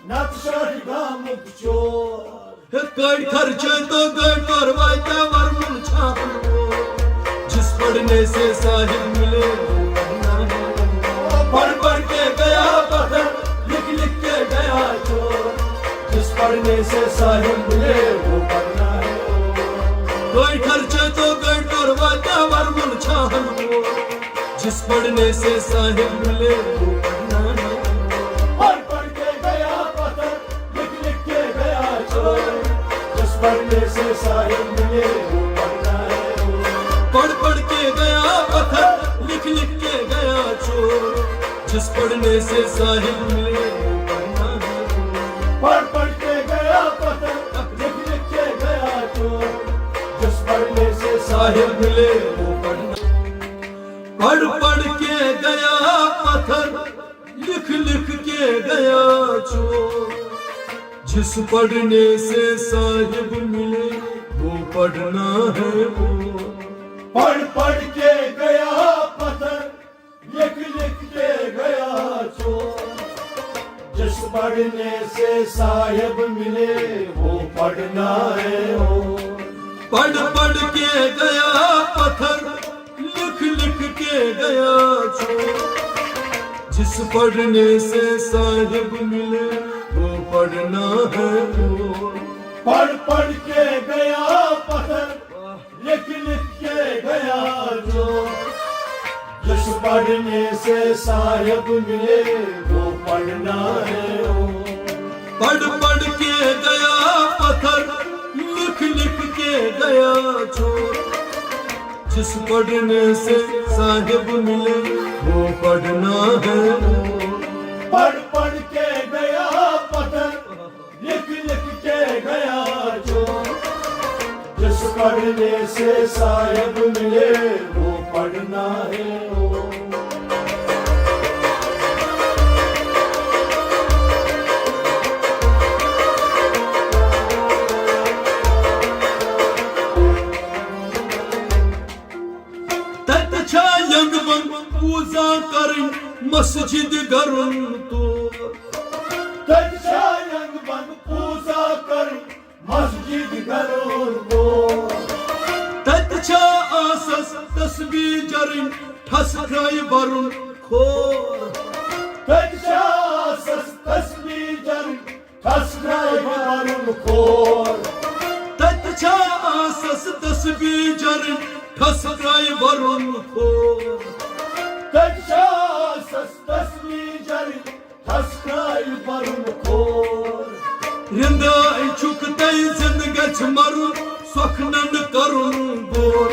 نقشہ گامک چور گاڑی خرچے تو گاڑی کاروائی تیور من چھاپن جس پڑھنے سے صاحب ملے پڑھ پڑھ کے گیا پتھر لکھ لکھ کے گیا چور جس پڑھنے سے صاحب ملے وہ پڑھنا ہے گاڑی خرچے تو گاڑی کاروائی تیور من چھاپن جس پڑھنے سے صاحب ملے وہ پڑھنا ہے پڑھ پڑھ کے گیا پتھر لکھ لکھ کے گیا چور جس پڑھنے سے صاحب ملے وہ پڑھنا ہے پڑھ پڑھ کے گیا پتھر لکھ لکھ کے گیا چور جس پڑھنے سے صاحب ملے وہ پڑھنا ہے پڑھ پڑھ کے گیا پتھر لکھ لکھ کے گیا چور جس پڑھنے سے صاحب ملے وہ پڑھنا پڑھ پڑھ کے گیا پتھر لکھ لکھ کے گیا چور جس پڑھنے سے صاحب ملے وہ پڑھنا ہے پڑھ پڑھ کے گیا پتھر لکھ لکھ کے گیا چور جس پڑھنے سے صاحب ملے وہ پڑھنا ہے پڑھ پڑھ کے گیا پتھر لکھ لکھ کے گیا چور جس پڑھنے سے صاحب ملے وہ پڑھنا ہے پڑھ پڑھ کے گیا پتھر لکھ لکھ کے گیا چور جس پڑھنے سے صاحب ملے وہ پڑھنا ہے پڑھ پڑھ کے گیا پتھر لکھ لکھ کے گیا چور جس پڑھنے سے صاحب ملے وہ پڑھنا ہے پڑھ پڑھ کے گیا پتھر لکھ لکھ کے گیا چور جس پڑھنے سے صاحب ملے وہ پڑھنا ہے پوزا کرن مسجد گرن تو تجھاینگ بند پوزا کرن مسجد گرن تو تجھا آسس تسبیح جرن ٹھس کھائی برن کھور تجھا آسس تسبیح جرن ٹھس کھائی برن کھور تجھا آسس تسبیح جرن ٹھس کھائی برن کھور تجھا آسس تسبیح جرن ٹھس کھائی برن کھور رندائی چھک تئی زندگچ مرن سوکھنن کرن بور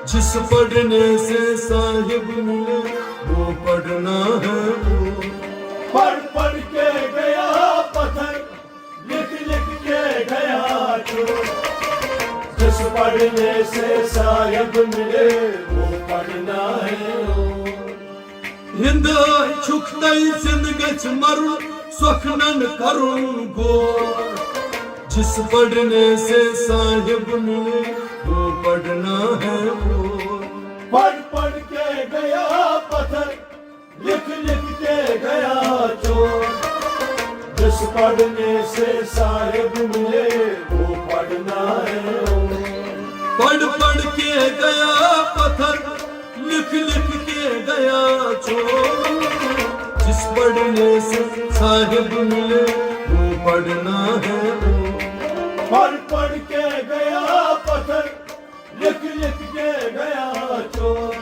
جس پڑھنے سے صاحب ملے وہ پڑھنا ہے پڑھ پڑھ کے گیا پتھر لکھ لکھ کے گیا چور جس پڑھنے سے صاحب ملے وہ پڑھنا ہے رندائی چھک تئی زندگچ مرن سوکھنن کرن بور جس پڑھنے سے صاحب ملے وہ پڑھنا ہے پڑھ پڑھ کے گیا پتھر لکھ لکھ کے گیا چور جس پڑھنے سے صاحب ملے وہ پڑھنا ہے پڑھ پڑھ کے گیا پتھر لکھ لکھ کے گیا چور جس پڑھنے سے صاحب ملے وہ پڑھنا ہے پڑھ پڑھ کے گیا پتھر لکھ لکھ کے گیا چور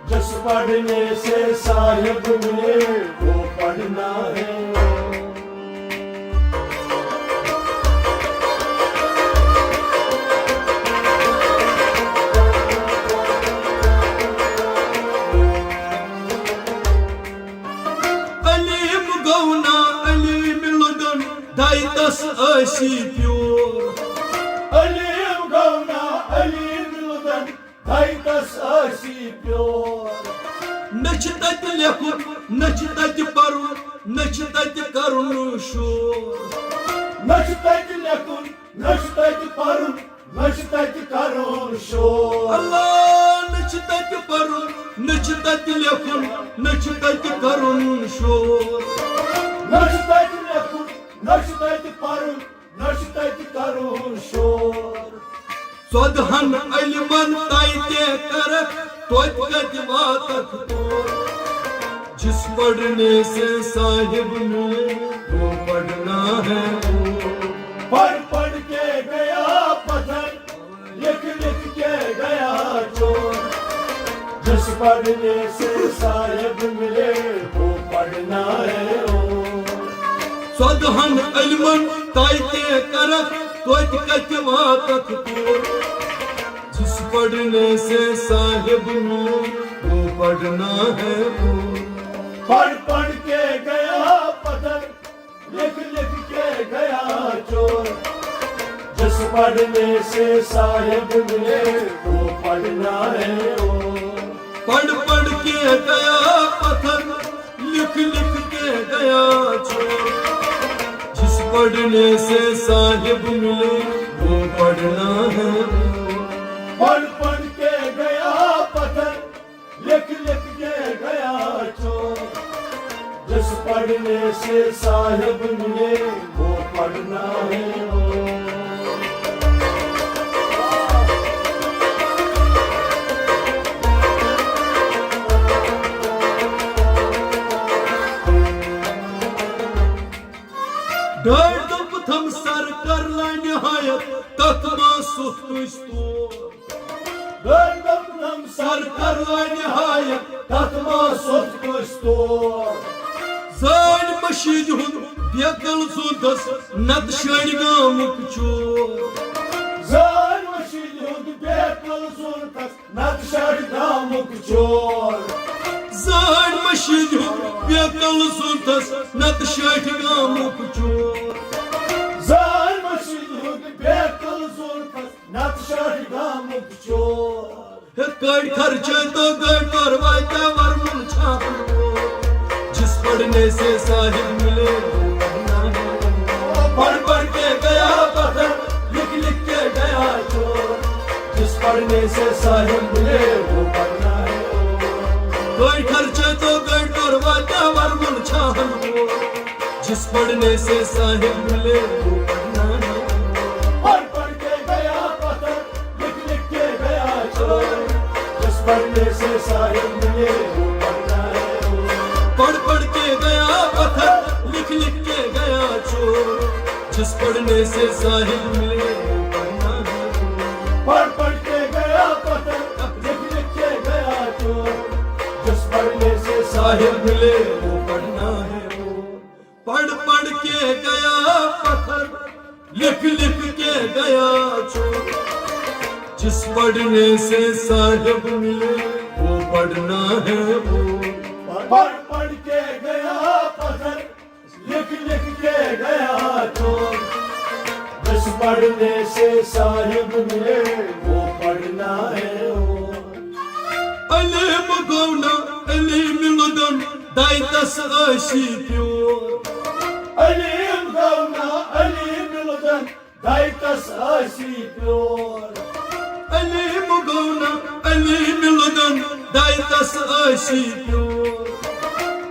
جس پڑھنے سے صاحب ملے وہ پڑھنا ہے دائتس آسی پیور علیم گونا علیم لدن دائتس آسی پیور نچ تت لیکھن نچ تت پرن نچ تت کرن شور نچ تت لیکھن نچ تت پرن نچ تت کرن شور اللہ نچ تت پرن نچ تت لیکھن نچ تت کرن شور نچ تت سودہن علمن تائتے کرک توت کت واتک تو جس پڑھنے سے صاحب ملے وہ پڑھنا ہے پڑھ پڑھ کے گیا پتھر لکھ لکھ کے گیا چور جس پڑھنے سے صاحب ملے وہ پڑھنا ہے سودہن علمن تائتے کرک توت کت واتک تو جس پڑھنے سے صاحب ملے وہ پڑھنا ہے پڑھ پڑھ کے گیا پتھر لکھ لکھ کے گیا چور جس پڑھنے سے صاحب ملے وہ پڑھنا ہے پڑھ پڑھ کے گیا پتھر لکھ لکھ کے گیا چور جس پڑھنے سے صاحب ملے وہ پڑھنا ہے پڑھ پڑھ کے گیا پتھر لکھ لکھ کے گیا چور جس پڑھنے سے صاحب ملے وہ پڑھنا ہے ڈر دب تھم سر کر نہایت تت ما سخت استور گردم سر کر نہایت تت ما سخت استور زان مشید ہند بیکل سودس نت شڑ گامک چور زان مشید ہند بیکل سودس نت شڑ گامک چور زان مشید ہند بیکل سودس نت شڑ گامک چور زان مشید ہند بیکل سودس نت شڑ گامک چور کڑ خرچے تو گڑ پر وائتا ورمن چھاپ جس پڑھنے سے صاحب ملے پڑھ پڑھ کے گیا پتھر لکھ لکھ کے گیا چور جس پڑھنے سے صاحب ملے وہ پڑھنا ہے کڑ خرچے تو گڑ پر وائتا ورمن چھاپ جس پڑھنے سے صاحب ملے وہ پڑھنا ہے پڑھ پڑھ کے گیا پتھر لکھ لکھ کے گیا چور جس پڑھنے سے صاحب ملے وہ پڑھنا ہے پڑھ پڑھ کے گیا پتھر لکھ لکھ کے گیا چور جس پڑھنے سے صاحب ملے وہ پڑھنا ہے پڑھ پڑھ کے گیا پتھر لکھ لکھ کے گیا چور جس پڑھنے سے صاحب ملے وہ پڑھنا ہے پڑھ پڑھ کے گیا پتھر لکھ لکھ کے گیا چور جس پڑھنے سے صاحب ملے وہ پڑھنا ہے پڑھ پڑھ کے گیا پتھر لکھ لکھ کے گیا چور جس پڑھنے سے صاحب ملے وہ پڑھنا ہے علم گونا علم لدن دائتس آسی پیور علیم گونا علیم لدن دائتس آسی پیور علم گونا علم لدن دائتس آسی پیور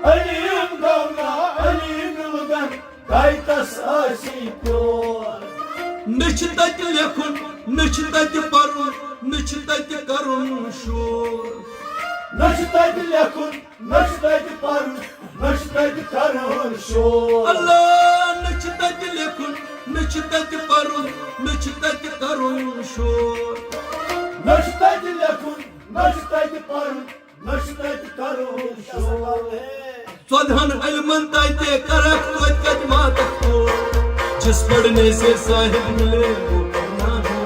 علیم گونا علیم لدن دائتس آسی پیور نچ تت لیکھن نچ تت پرن نچ تت کرن شور نچ تت لیکھن نچ تت پرن نچ تت کرن شور اللہ نچ تت لیکھن نچ تت پرن نچ تت کرن شور نچ تت لیکھن نچ تت پرن نچ تت کرن شور سودہن علمن تائتے کرک توت کت واتک تو جس پڑھنے سے صاحب ملے وہ پڑھنا ہے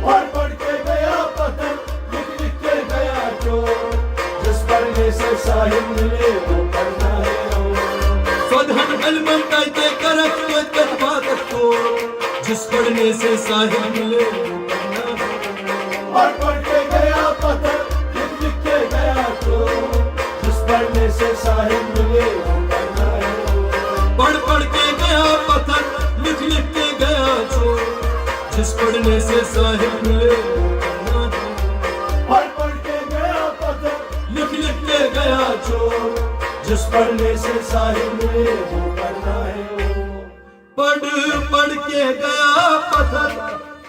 پڑھ پڑھ کے گیا پتھر لکھ لکھ کے گیا چور جس پڑھنے سے صاحب ملے وہ پڑھنا ہے سودہن علمن تائتے کرک توت کت واتک تو جس پڑھنے سے صاحب ملے وہ پڑھنا ہے پڑھ پڑھ کے گیا پتھر لکھ لکھ کے گیا چور جس پڑھنے سے صاحب ملے وہ پڑھنا ہے پڑھ پڑھ کے گیا پتھر لکھ لکھ کے گیا چور جس پڑھنے سے صاحب ملے وہ پڑھنا ہے پڑھ پڑھ کے گیا پتھر لکھ لکھ کے گیا چور جس پڑھنے سے صاحب ملے وہ پڑھنا ہے پڑھ پڑھ کے گیا پتھر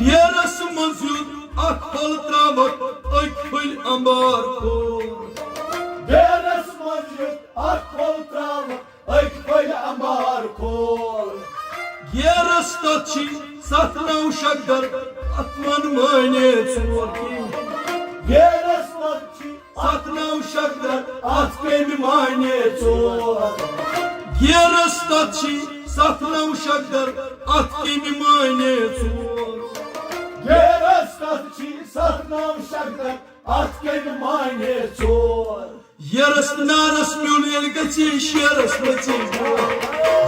Dieras manzur akfal travat akfal ambar ko Deras masjid akfal trav akfal ambar kol Dieras tachi satna ushakdar atman mane tsorki Deras masjid satna ushakdar atken mane chor Dieras tachi satna ushakdar atman mane tsor Deras tachi satnam shakdar atken mane chor Yeras naras mül elgachi sheras machi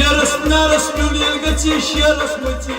Yeras naras mül elgachi sheras machi